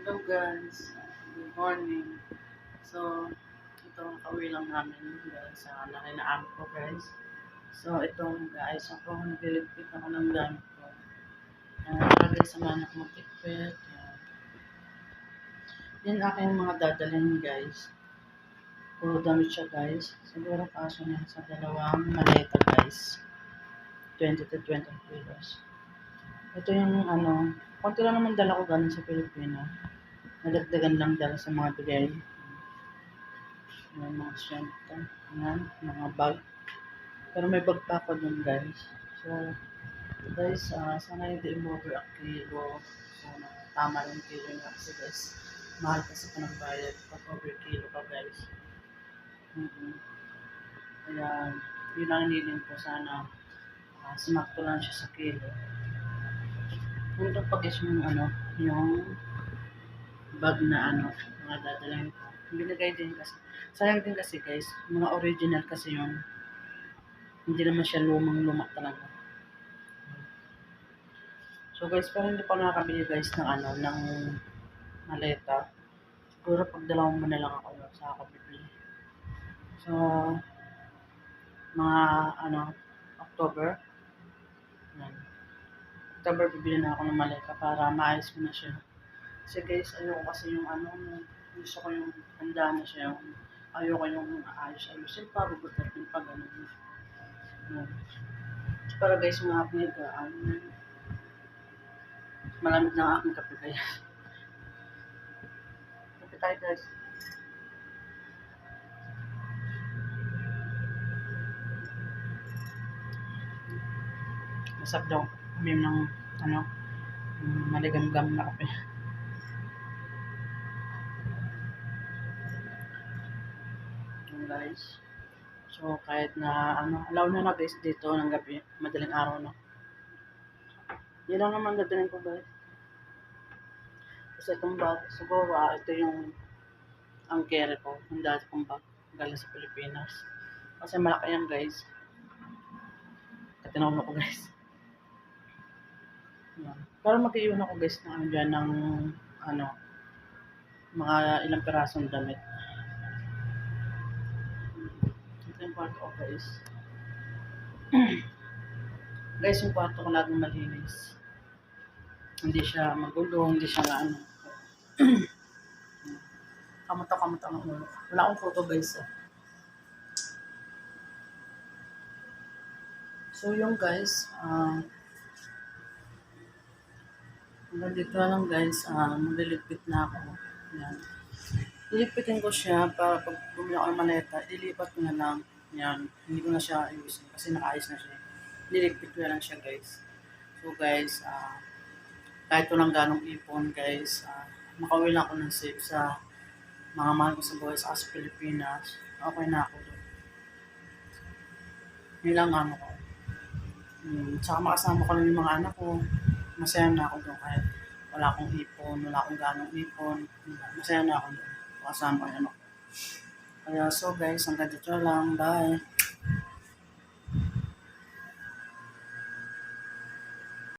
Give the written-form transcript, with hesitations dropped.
Hello guys, good morning. So, ito kauwi lang namin dahil sa nakinaan ko guys. So, itong guys, ako nagliligpit ako ng gamit ko. Para guys, samahan ako magligpit. Yan aking mga dadalhin guys. Puro damit siya guys. Siguro kaso niya sa dalawang maleta guys. 20 to 20 kilos. Ito yung konti lang naman dala ko galing sa Pilipino. Nadagdagan lang dala sa mga bigay. May mga syempre, yan, mga bag. Pero may bag pa ako dun guys. So, guys, sana hindi over ang kilo. So, tama yung kilo niya kasi guys, mahal kasi ko ng bayad pag over kilo ka guys. Kaya, yun ang hiniling ko sana. Sumakto lang siya sa kilo. Punto pa guys yung bag na mga dadalhin ko. Binigay din kasi. Sayang din kasi guys, mga original kasi yung hindi naman siya lumang-luma talaga. So guys, parang hindi pa nakakabili guys ng maleta. Siguro pag dalawang mo na lang ako sa ako bibili. So, mga October. Yan. October bibili na ako ng maleta para maayos ko na siya. Kasi guys, ayoko kasi yung gusto ko yung handa na siya. Ayoko yung ayos-ayusin pa, bubutatin pa, ganun. Yan. Para guys, yung aking malamig ng aking kape kaya. Kape tayo guys. Masarap daw uminom ng maligamgam na kape. Yung guys. So kahit na alaw na guys dito ng gabi, madaling araw na. Yun lang naman dadalhin ko guys. Kasi itong bag, siguro ito yung ang carry ko, yung dati kong bag galing sa Pilipinas. Kasi malaki yan guys. Katinaw ko guys. Yan. Pero mag-iwan ako guys ng dyan ng mga ilang pirasong damit. Ito yung kwarto ko guys. Guys, yung kwarto ko laging malinis. Hindi siya magulo, hindi siya kamuta ng ulo. Wala akong photo guys. So yung guys, hanggang dito na lang guys, magliligpit na ako. Yan. Lilipitin ko siya para pag bumili ako ng maleta, ilipat ko na lang. Yan. Hindi ko na siya ayusin kasi nakaayos na siya. Liligpit ko na lang siya guys. So guys, kahit walang ganong ipon guys, makauwi lang ako ng safe sa mga mahal ko sa buhay sa Pilipinas. Okay na ako doon. Yun lang ko. Tsaka makasama ko lang yung mga anak ko. Masaya na ako doon kahit wala akong ipon, wala akong ganong ipon. Masaya na ako doon. Makasama ko yan ako. Kaya so guys, hanggang dito lang. Bye.